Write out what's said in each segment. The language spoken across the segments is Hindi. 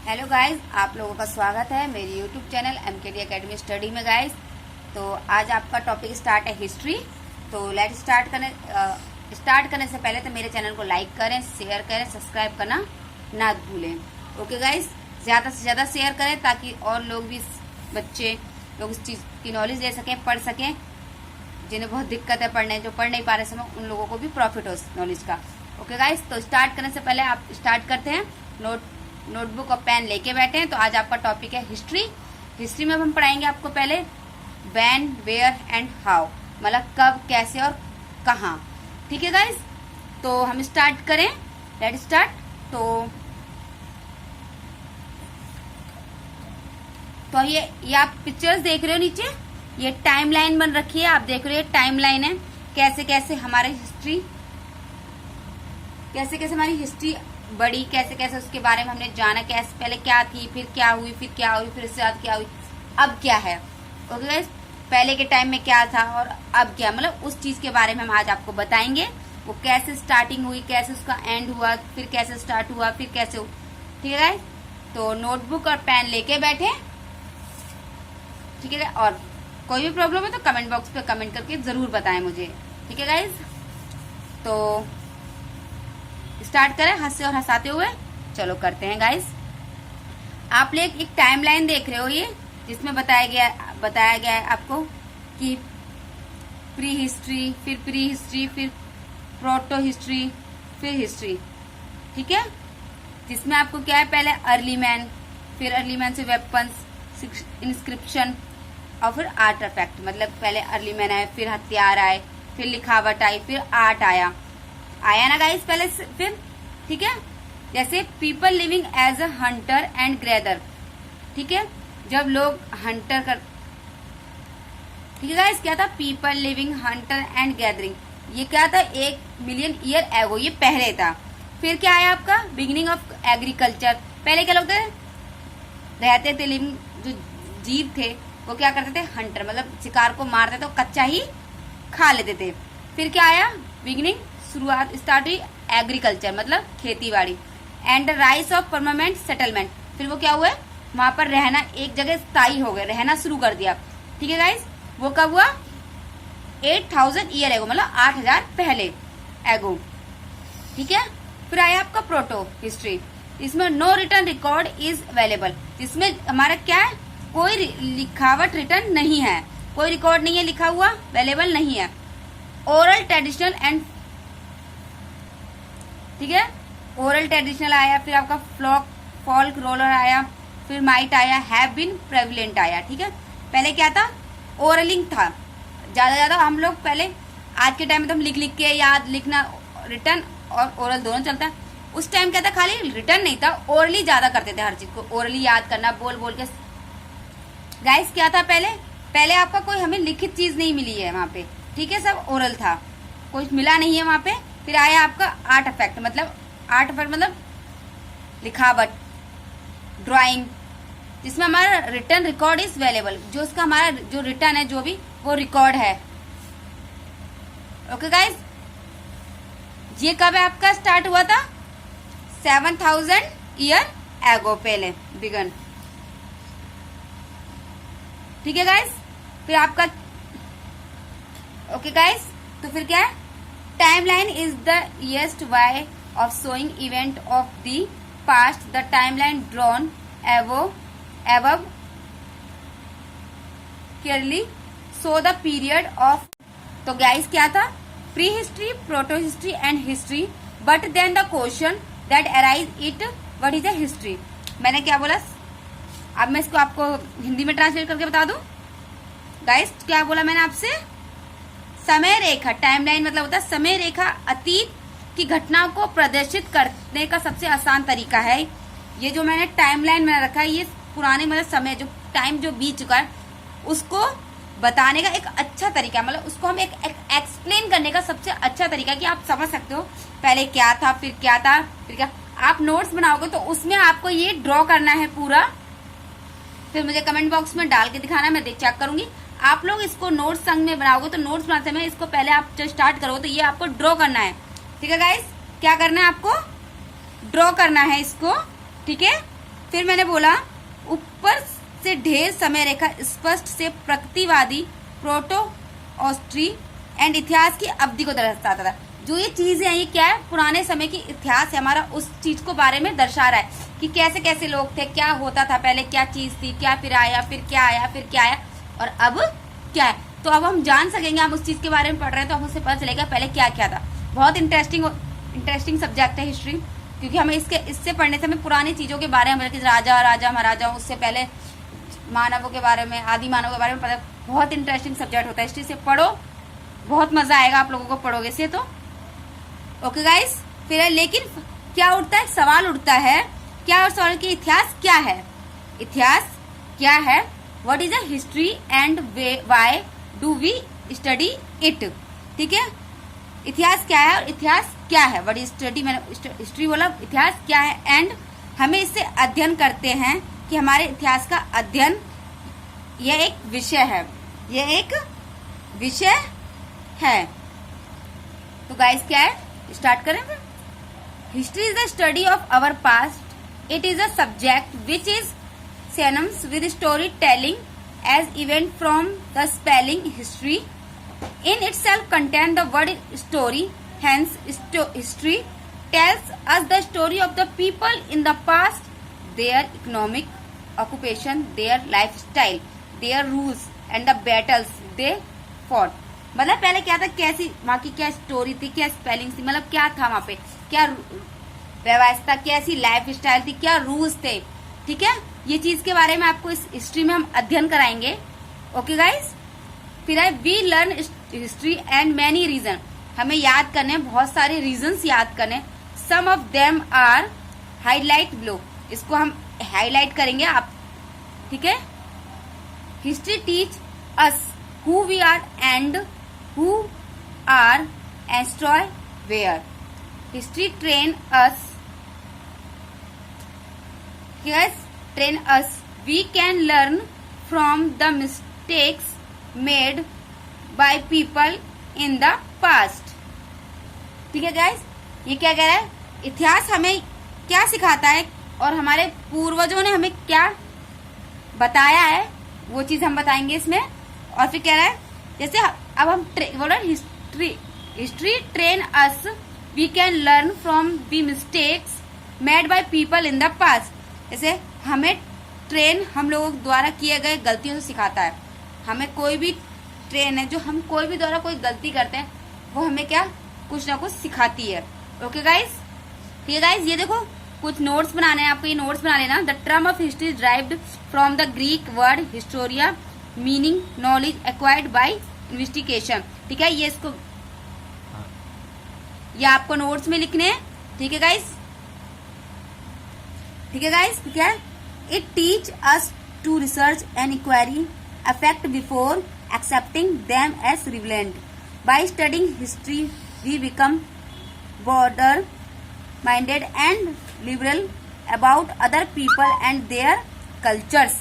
हेलो गाइस, आप लोगों का स्वागत है मेरी YouTube channel MKD academy study में। गाइस, तो आज आपका टॉपिक स्टार्ट है हिस्ट्री। तो लेट स्टार्ट करने से पहले तो मेरे चैनल को लाइक करें, शेयर करें, सब्सक्राइब करना ना भूलें। ओके गाइस, ज़्यादा से ज़्यादा शेयर करें ताकि और लोग भी, बच्चे लोग इस चीज़ की नॉलेज ले सकें, पढ़ सकें। जिन्हें बहुत दिक्कत है पढ़ने, जो पढ़ नहीं पा रहे समय, उन लोगों को भी प्रॉफिट हो नॉलेज का। ओके गाइस, तो स्टार्ट करने से पहले आप स्टार्ट करते हैं। नोटबुक और पेन लेके बैठे हैं। तो आज आपका टॉपिक है हिस्ट्री। हिस्ट्री में हम पढ़ाएंगे आपको पहले व्हेन, वेयर एंड हाउ, मतलब कब, कैसे और कहाँ। ठीक है गाइस, तो हम स्टार्ट करें। Let start. तो ये आप पिक्चर्स देख रहे हो नीचे, ये टाइमलाइन बन रखी है। आप देख रहे हो टाइमलाइन है, कैसे कैसे हमारी हिस्ट्री बढ़ी, कैसे कैसे उसके बारे में हमने जाना, कैसे पहले क्या थी, फिर क्या हुई, फिर क्या हुई, फिर उसके बाद क्या हुई, अब क्या है। ओके गाइस, पहले के टाइम में क्या था और अब क्या, मतलब उस चीज के बारे में हम आज आपको बताएंगे। वो कैसे स्टार्टिंग हुई, कैसे उसका एंड हुआ, फिर कैसे स्टार्ट हुआ, फिर कैसे। ठीक है गाइस, तो नोटबुक और पेन लेके बैठे। ठीक है, और कोई भी प्रॉब्लम है तो कमेंट बॉक्स पे कमेंट करके जरूर बताएं मुझे। ठीक है गाइस, तो स्टार्ट करें हंसते और हंसाते हुए। चलो करते हैं गाइस। आप लोग एक टाइमलाइन देख रहे हो, ये जिसमें बताया गया है आपको कि प्री हिस्ट्री, फिर प्रोटो हिस्ट्री, फिर हिस्ट्री। ठीक है, जिसमें आपको क्या है, पहले अर्ली मैन, फिर अर्ली मैन से वेपन्स, इंस्क्रिप्शन और फिर आर्टिफैक्ट। मतलब पहले अर्ली मैन आए, फिर हथियार आए, फिर लिखावट आई, फिर आर्ट आया ना गाइस पहले से। फिर ठीक है, जैसे people living as a hunter and gatherer. ठीक है, जब लोग हंटर कर, ठीक है गाइस, क्या था, people living Hunter and gathering. ये क्या था, 1 मिलियन ईयर एगो, ये पहले था। फिर क्या आया आपका, बिगिनिंग ऑफ एग्रीकल्चर। पहले क्या लोग थे, रहते थे, लिविंग जो जीव थे वो क्या करते थे, हंटर, मतलब शिकार को मारते थे तो कच्चा ही खा लेते थे। फिर क्या आया, बिगिनिंग, शुरुआत, स्टार्ट हुई एग्रीकल्चर, मतलब खेती बाड़ी। And rise of permanent settlement. फिर वो क्या हुआ, वहां पर रहना, एक जगह स्थायी हो गए, रहना शुरू कर दिया। ठीक है गाइस, वो कब हुआ, 8000 ईयर एगो, मतलब 8000 पहले एगो। ठीक है, फिर आया आपका प्रोटो हिस्ट्री। इसमें no written record is available. इसमें हमारा क्या है, कोई लिखावट रिटर्न नहीं है, कोई रिकॉर्ड नहीं है लिखा हुआ, अवेलेबल नहीं है। ओरल ट्रेडिशनल एंड, ठीक है, ओरल ट्रेडिशनल आया, फिर आपका फॉल्क रोलर आया, फिर माइट आया, हैव बीन प्रेविलेंट आया। ठीक है, पहले क्या था, ओरलिंग था ज्यादा हम लोग पहले। आज के टाइम में तो हम लिख के याद, लिखना, रिटर्न और ओरल दोनों चलता है। उस टाइम क्या था, खाली रिटर्न नहीं था, ओरली ज्यादा करते थे, हर चीज को ओरली याद करना, बोल बोल के। गाइस क्या था, पहले आपका कोई हमें लिखित चीज नहीं मिली है वहां पे। ठीक है, सब ओरल था, कुछ मिला नहीं है वहां पे। फिर आया आपका आर्टिफैक्ट, मतलब लिखावट, ड्राइंग, जिसमें हमारा रिटर्न रिकॉर्ड इज अवेलेबल, जो उसका हमारा जो रिटर्न है, जो भी वो रिकॉर्ड है। ओके गाइस, ये कब है आपका स्टार्ट हुआ था, 7000 ईयर एगो पहले बिगन। ठीक है गाइस, फिर आपका, ओके गाइस, तो फिर क्या है, timeline is the easiest way of showing event of the past. The timeline drawn above clearly show the period of। तो गाइस क्या था, pre history, proto history and history. But then the question that arise it, what is a history. मैंने क्या बोला, अब मैं इसको आपको हिंदी में ट्रांसलेट करके बता दूं। गाइस क्या बोला मैंने आपसे, समय रेखा, टाइमलाइन मतलब होता है समय रेखा, अतीत की घटनाओं को प्रदर्शित करने का सबसे आसान तरीका है। ये जो मैंने टाइमलाइन में रखा है, ये पुराने मतलब समय, जो टाइम जो बीत चुका है, उसको बताने का एक अच्छा तरीका, मतलब उसको हम एक एक्सप्लेन करने का सबसे अच्छा तरीका, कि आप समझ सकते हो पहले क्या था, फिर क्या था, फिर क्या। आप नोट्स बनाओगे तो उसमें आपको ये ड्रॉ करना है पूरा, फिर मुझे कमेंट बॉक्स में डाल के दिखाना, मैं चेक करूंगी। आप लोग इसको नोट्स संग में बनाओगे तो नोट्स बनाते में इसको पहले आप जब स्टार्ट करोगे तो ये आपको ड्रॉ करना है। ठीक है गाइस, क्या करना है आपको, ड्रॉ करना है इसको। ठीक है, फिर मैंने बोला ऊपर से ढेर समय रेखा स्पष्ट से प्रकृतिवादी प्रोटो ऑस्ट्री एंड इतिहास की अवधि को दर्शाता था। जो ये चीजें हैं ये क्या है, पुराने समय की इतिहास है हमारा, उस चीज को बारे में दर्शा रहा है कि कैसे कैसे लोग थे, क्या होता था पहले, क्या चीज थी, क्या फिर आया, फिर क्या आया, फिर क्या आया और अब क्या है। तो अब हम जान सकेंगे, हम उस चीज के बारे में पढ़ रहे हैं तो हमसे पता चलेगा पहले क्या क्या था। बहुत इंटरेस्टिंग सब्जेक्ट है हिस्ट्री, क्योंकि हमें इससे पढ़ने से हमें पुरानी चीजों के बारे में, राजा महाराजा, उससे पहले मानवों के बारे में, आदि मानव के बारे में पता। बहुत इंटरेस्टिंग सब्जेक्ट होता है हिस्ट्री, से पढ़ो, बहुत मजा आएगा आप लोगों को पढ़ोगे से तो। ओके गाइस, फिर लेकिन क्या उठता है, सवाल उठता है, क्या सवाल की इतिहास क्या है, इतिहास क्या है, what is a history and why do we study it. ठीक है, इतिहास क्या है और इतिहास क्या है, व्हाट इज स्टडी, मैंने हिस्ट्री बोला, इतिहास क्या है एंड हमें इससे अध्ययन करते हैं कि हमारे इतिहास का अध्ययन यह एक विषय है, यह एक विषय है। तो गाइस क्या है, स्टार्ट करें फिर। History is the study of our past, it is a subject which is synonymous with storytelling as event from the spelling history in itself contain the word story, hence history tells us the story of the people in the past, their economic occupation, their lifestyle, their rules and the battles they fought। मतलब पहले क्या था, कैसी वहाँ की क्या स्टोरी थी, क्या स्पेलिंग थी, मतलब क्या था वहाँ पे, क्या व्यवस्था, कैसी लाइफ स्टाइल थी, क्या रूल्स थे। ठीक है, ये चीज के बारे में आपको इस हिस्ट्री में हम अध्ययन कराएंगे। ओके गाइस, फिर है we learn history and many reason, हमें याद करने बहुत सारे रीजंस याद करने। Some of them are highlight below, इसको हम हाईलाइट करेंगे आप। ठीक है, history teach us who we are and who are ancestors were. History train us, train us, we can learn from the mistakes made by people in the past। ठीक है गाइस, ये क्या कह रहा है, इतिहास हमें क्या सिखाता है और हमारे पूर्वजों ने हमें क्या बताया है वो चीज हम बताएंगे इसमें। और फिर कह रहा है जैसे अब हम बोल रहे history train us, we can learn from the mistakes made by people in the past. जैसे हमें ट्रेन हम लोगों द्वारा किए गए गलतियों से सिखाता है। हमें कोई भी ट्रेन है जो हम कोई भी द्वारा कोई गलती करते हैं वो हमें क्या कुछ ना कुछ सिखाती है। ओके गाइस, ठीक है गाइस, ये देखो कुछ नोट्स बनाने हैं आपको, ये नोट्स बना लेना। The term of history derived from the Greek word Historia meaning knowledge acquired by investigation. ठीक है, ये आपको नोट्स में लिखने हैं। ठीक है गाइस, ठीक है गाइस, क्या है, it teach us to research and inquiry affect before accepting them as relevant. By studying history we become broader minded and liberal about other people and their cultures.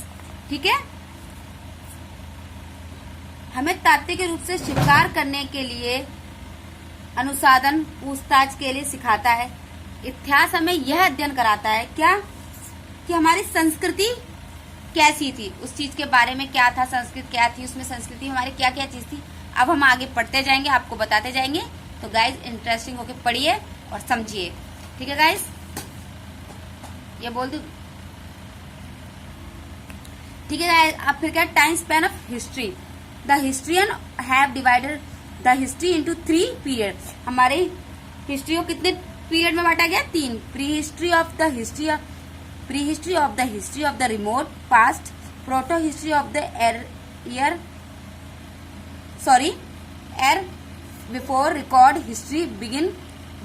ठीक है, हमें तात्विक रूप से स्वीकार करने के लिए, अनुसाधन पूछताछ के लिए सिखाता है। इतिहास हमें यह अध्ययन कराता है क्या कि हमारी संस्कृति कैसी थी, उस चीज के बारे में क्या था, संस्कृति क्या थी, उसमें संस्कृति हमारी क्या क्या चीज थी। अब हम आगे पढ़ते जाएंगे, आपको बताते जाएंगे। तो गाइज इंटरेस्टिंग होके पढ़िए और समझिए। ठीक है गाइज, ये बोल दू। ठीक है गाइज, अब फिर क्या, time span of history. The historian have divided the history into 3 period. हमारे हिस्ट्री को कितने पीरियड में बांटा गया, 3। Pre history of the history of the remote past, proto history of the era before record history begin,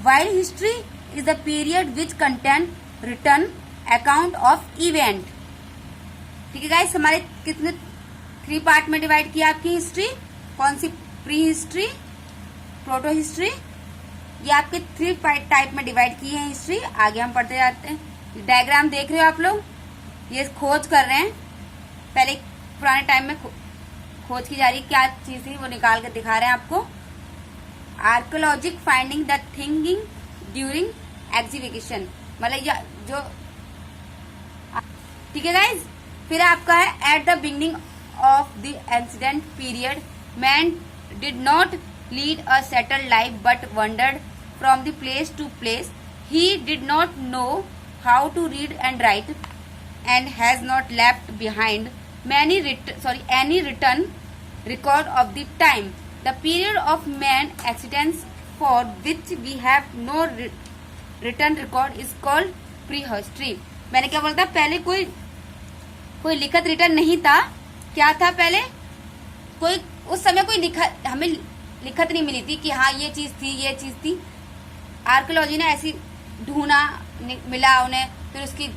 while history is the period which contain written account of event। ठीक है गाइस, हमारे कितने 3 पार्ट में डिवाइड किया आपकी हिस्ट्री, कौन सी, प्री हिस्ट्री, प्रोटो हिस्ट्री, ये आपके 3 टाइप में डिवाइड की है हिस्ट्री। आगे हम पढ़ते जाते हैं। डायग्राम देख रहे हो आप लोग, ये खोज कर रहे हैं, पहले पुराने टाइम में खोज की जा रही क्या चीज थी वो निकाल कर दिखा रहे हैं आपको। Archaeologic finding the thinking during exhibition, मतलब जो ठीक है गाइज। फिर आपका है at the beginning of the ancient period man did not lead a settled life but wandered from the place to place. He did not know how to read and write and has not left behind any written record of the time. The period of man accidents for which we have no written record is called prehistory. मैंने क्या बोला था, पहले कोई लिखित रिटर्न नहीं था। क्या था पहले? कोई उस समय कोई हमें लिखत नहीं मिली थी कि हाँ ये चीज थी। आर्कियोलॉजी ने ऐसी ढूंढा, मिला उन्हें, फिर उसकी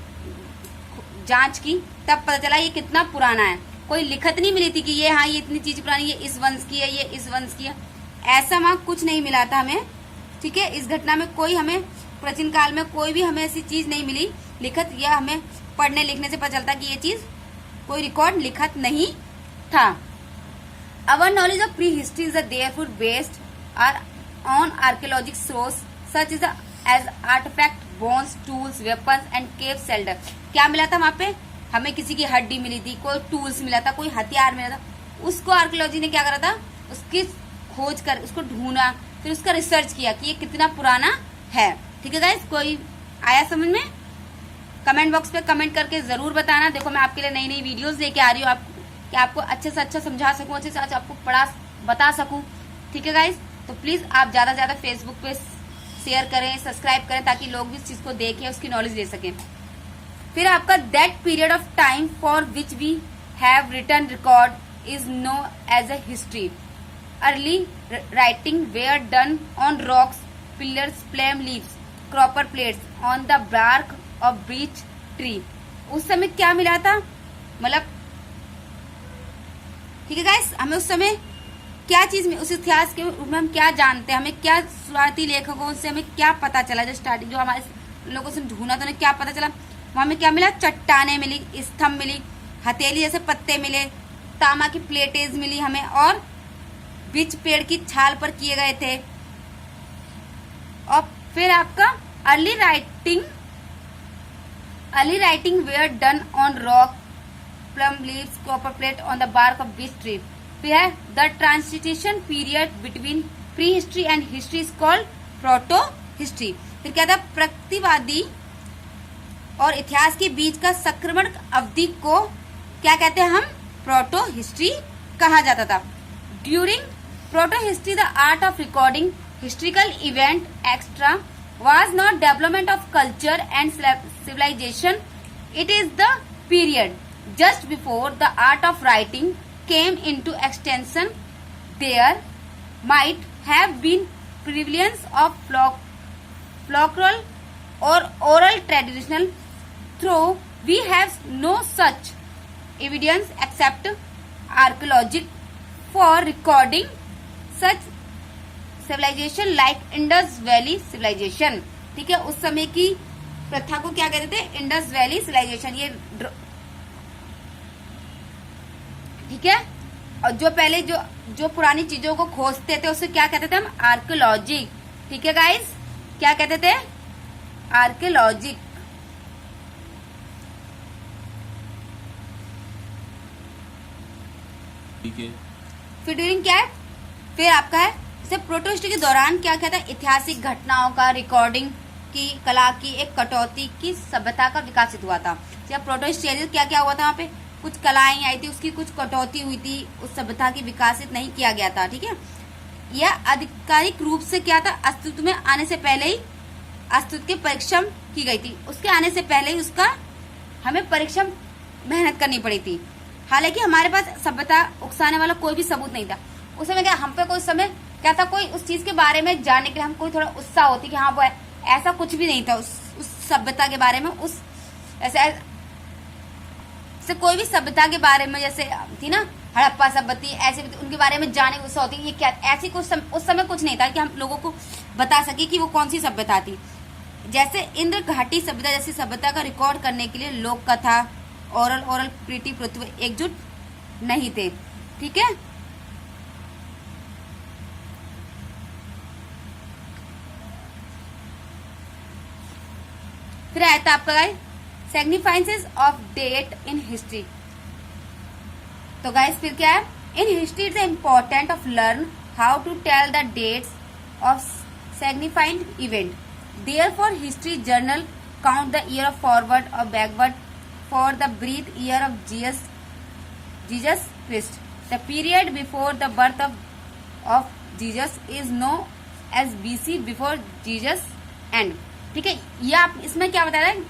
जांच की, तब पता चला ये कितना पुराना है। कोई लिखत नहीं मिली थी कि ये हाँ ये इतनी चीज पुरानी, ये इस वंश की है, ये इस वंश की है, ऐसा वहां कुछ नहीं मिला था हमें। ठीक है, इस घटना में कोई हमें प्राचीन काल में कोई भी हमें ऐसी चीज नहीं मिली लिखत, या हमें पढ़ने लिखने से पता चलता कि ये चीज कोई रिकॉर्ड लिखत नहीं था। Our knowledge of pre history is therefore based on archaeologic source such is as artefact, bones, tools, weapons and cave shelter. क्या मिला था वहां पे? हमें किसी की हड्डी मिली थी, कोई टूल्स मिला था, कोई हथियार मिला था। उसको आर्कियोलॉजी ने क्या करा था, उसकी खोज कर उसको ढूंढा, फिर उसका रिसर्च किया कि ये कितना पुराना है। ठीक है गाइस, कोई आया समझ में? कमेंट बॉक्स पे कमेंट करके जरूर बताना। देखो मैं आपके लिए नई नई वीडियोस लेके आ रही हूँ, कि आपको अच्छे से अच्छा समझा सकूं, अच्छे से अच्छा आपको बता सकूं। ठीक है गाइस, तो प्लीज आप ज्यादा से ज्यादा फेसबुक पे शेयर करें, सब्सक्राइब करें, ताकि लोग भी इस चीज को देखें, उसकी नॉलेज ले सकें। फिर आपका that period of time for which we have written record is known as a history. Early writing were done on rocks, pillars, palm leaves, copper plates on the bark of beech tree. उस समय क्या मिला था, मतलब ठीक है गाइस, हमें उस समय क्या चीज में, उस इतिहास के में हम क्या जानते हैं, हमें क्या शुरुआती लेखकों से हमें क्या पता चला, जो स्टार्टिंग जो हमारे लोगों से ढूंढा, तो उन्हें क्या पता चला, वहां में क्या मिला, चट्टाने मिली, स्तंभ मिली, हथेली जैसे पत्ते मिले, तांबा की प्लेटेज मिली हमें, और बीच पेड़ की छाल पर किए गए थे। और फिर आपका early writing were done on rock, palm leaves, copper plate on the bark of beech tree. फिर है the transition period between pre history and history is called proto history. फिर क्या था, प्रतिवादी और इतिहास के बीच का संक्रमण अवधि को क्या कहते हैं हम, प्रोटो हिस्ट्री कहा जाता था। During proto history the art of recording historical event extra was not development of culture and civilization. It is the period just before the art of writing came into extension. There might have been prevalence of floral or oral traditional, though we have no such evidence except archaeological for recording such civilisation like Indus valley civilisation. ठीक है, उस समय की प्रथा को क्या कहते थे, इंडस वैली सिविलाइजेशन। ये ठीक है, और जो पहले जो पुरानी चीजों को खोजते थे उसे क्या कहते थे हम, आर्कियोलॉजी। ठीक है गाइस, क्या कहते थे, आर्कियोलॉजी। ठीक है, फिर ड्यूरिंग क्या है, फिर आपका है प्रोटो हिस्ट्री के दौरान क्या क्या था, ऐतिहासिक घटनाओं का रिकॉर्डिंग की कला की एक कटौती की सभ्यता का विकासित हुआ था। जब प्रोटो हिस्ट्री क्या क्या हुआ था, वहाँ पे कुछ कलाएं आई थी, उसकी कुछ कटौती हुई थी, उस सभ्यता की विकासित नहीं किया गया था। ठीक है, यह आधिकारिक रूप से क्या था, अस्तित्व में आने से पहले ही अस्तित्व के परीक्षण की गई थी। उसके आने से पहले ही उसका हमें परीक्षण मेहनत करनी पड़ी थी। हालांकि हमारे पास सभ्यता उकसाने वाला कोई भी सबूत नहीं था उस समय। क्या हम पे कोई समय क्या था, कोई उस चीज के बारे में जानने के लिए हमको थोड़ा उत्साह होती कि हाँ वो ऐसा कुछ भी नहीं था उस सभ्यता के बारे में, उस ऐसे कोई भी सभ्यता के बारे में, जैसे थी ना हड़प्पा सभ्यता, ऐसे उनके बारे में जानने की उत्साह होती ये क्या, ऐसी कुछ उस समय कुछ नहीं था कि हम लोगों को बता सके कि वो कौन सी सभ्यता थी। जैसे इंद्र घाटी सभ्यता जैसी सभ्यता का रिकॉर्ड करने के लिए लोक कथा, ओरल प्रीति पृथ्वी एकजुट नहीं थे। ठीक है, फिर आया था आपका guys significance of date in history. तो गाइस फिर क्या है, in history it's important of learn how to tell the dates of significant event. Therefore history general count the year of forward और backward for the birth year of Jesus Christ. The period before the birth of Jesus is known as BC, before Jesus and. ठीक है, ये आप इसमें क्या बता रहे हैं,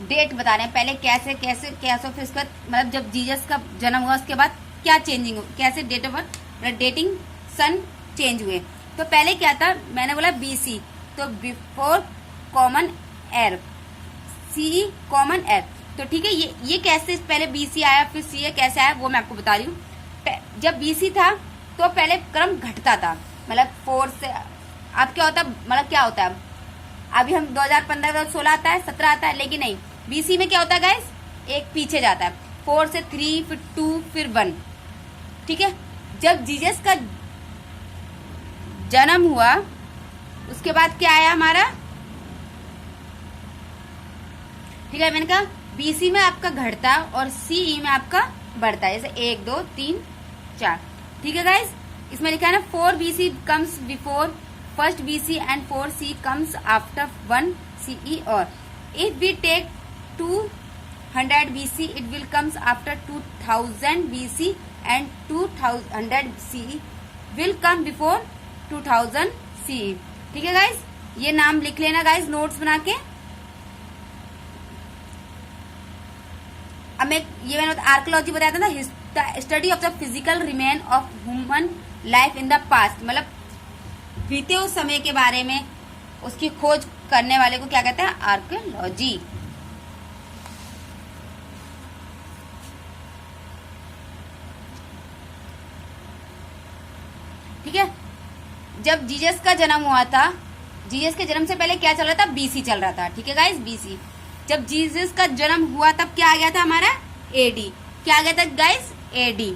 डेट बता रहे हैं, पहले कैसे कैसे कैसे, फिर उसके बाद मतलब जब जीसस का जन्म हुआ उसके बाद क्या चेंजिंग हो, कैसे डेट ऑफ बर्थ डेटिंग सन चेंज हुए। तो पहले क्या था, मैंने बोला BC, तो before common era, CE common era. तो ठीक है, ये कैसे पहले BC आया फिर CE कैसे आया वो मैं आपको बता रही हूँ। जब BC था तो पहले क्रम घटता था, मतलब 4 से अब क्या होता है, मतलब क्या होता है, अभी हम 2015 2016 आता है, 17 आता है, लेकिन नहीं, BC में क्या होता है गाइस, एक पीछे जाता है, 4 से 3 फिर 2 फिर 1। ठीक है, जब जीसस का जन्म हुआ उसके बाद क्या आया हमारा, ठीक है, मैंने कहा BC में आपका घटता और CE में आपका बढ़ता है, जैसे 1 2 3 4। ठीक है गाइस, इसमें लिखा है ना 4 BC comes before first BC and 4 CE comes after 1 CE, और if we take 200 BC it will comes after 2000 BC and 200 CE will come before 2000 CE। ठीक है गाइस, ये नाम लिख लेना गाइस नोट्स बना के। अब मैंने आर्कियोलॉजी बताया था ना, the study of the physical remain of human life in the past, मतलब बीते हुए समय के बारे में उसकी खोज करने वाले को क्या कहते हैं, आर्कियोलॉजी। ठीक है, जब जीसस का जन्म हुआ था, जीसस के जन्म से पहले क्या चल रहा था, BC चल रहा था। ठीक है गाइस, BC। जब जीसस का जन्म हुआ तब क्या आ गया था हमारा, AD। क्या आ गया था guys, AD।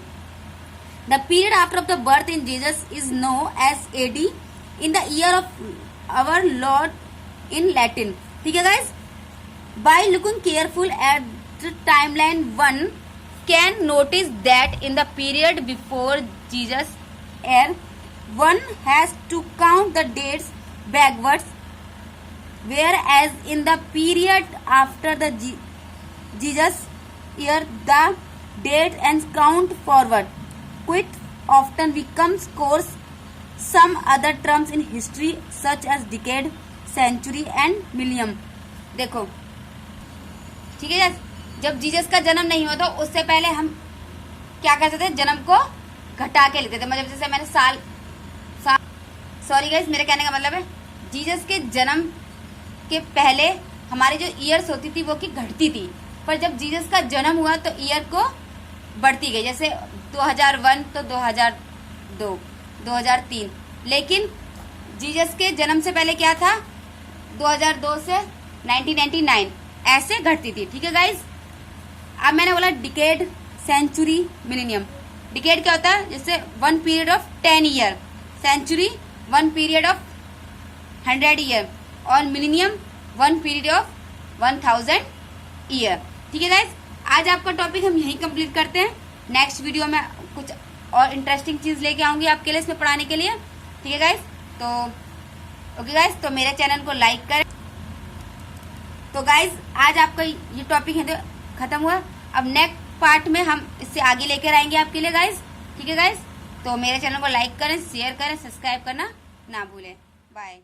The period after the birth in Jesus is known as AD in the year of our Lord in Latin. ठीक है guys, by looking careful at the timeline one can notice that in the period before Jesus uh one has to count the dates backwards, whereas in the period after the Jesus year the date and count forward. Quite often we come across some other terms in history such as decade, century and millennium. देखो, ठीक है, जब जीसस का जन्म नहीं हुआ था उससे पहले हम क्या करते थे, जन्म को घटा के लेते थे, मतलब जैसे मैंने साल सॉरी गाइस, मेरे कहने का मतलब है जीसस के जन्म के पहले हमारी जो ईयर्स होती थी वो की घटती थी, पर जब जीसस का जन्म हुआ तो ईयर को बढ़ती गई, जैसे 2001 तो 2002 2003। लेकिन जीसस के जन्म से पहले क्या था, 2002 से 1999 ऐसे घटती थी। ठीक है गाइस, अब मैंने बोला डिकेड, सेंचुरी, मिलेनियम। डिकेड क्या होता है, जैसे 1 period of 10 year, century 1 period of 100 year, और मिलेनियम 1 पीरियड ऑफ 1000 ईयर। ठीक है गाइस, आज आपका टॉपिक हम यहीं कंप्लीट करते हैं। नेक्स्ट वीडियो में कुछ और इंटरेस्टिंग चीज लेके आऊंगी आपके लिए इसमें पढ़ाने के लिए। ठीक है गाइस, तो ओके गाइस, तो मेरे चैनल को लाइक करें। तो गाइस, आज आपका ये टॉपिक है खत्म हुआ। अब नेक्स्ट पार्ट में हम इससे आगे लेकर आएंगे आपके लिए गाइस। ठीक है गाइस, तो मेरे चैनल को लाइक करें, शेयर करें, सब्सक्राइब करना ना भूलें। बाय।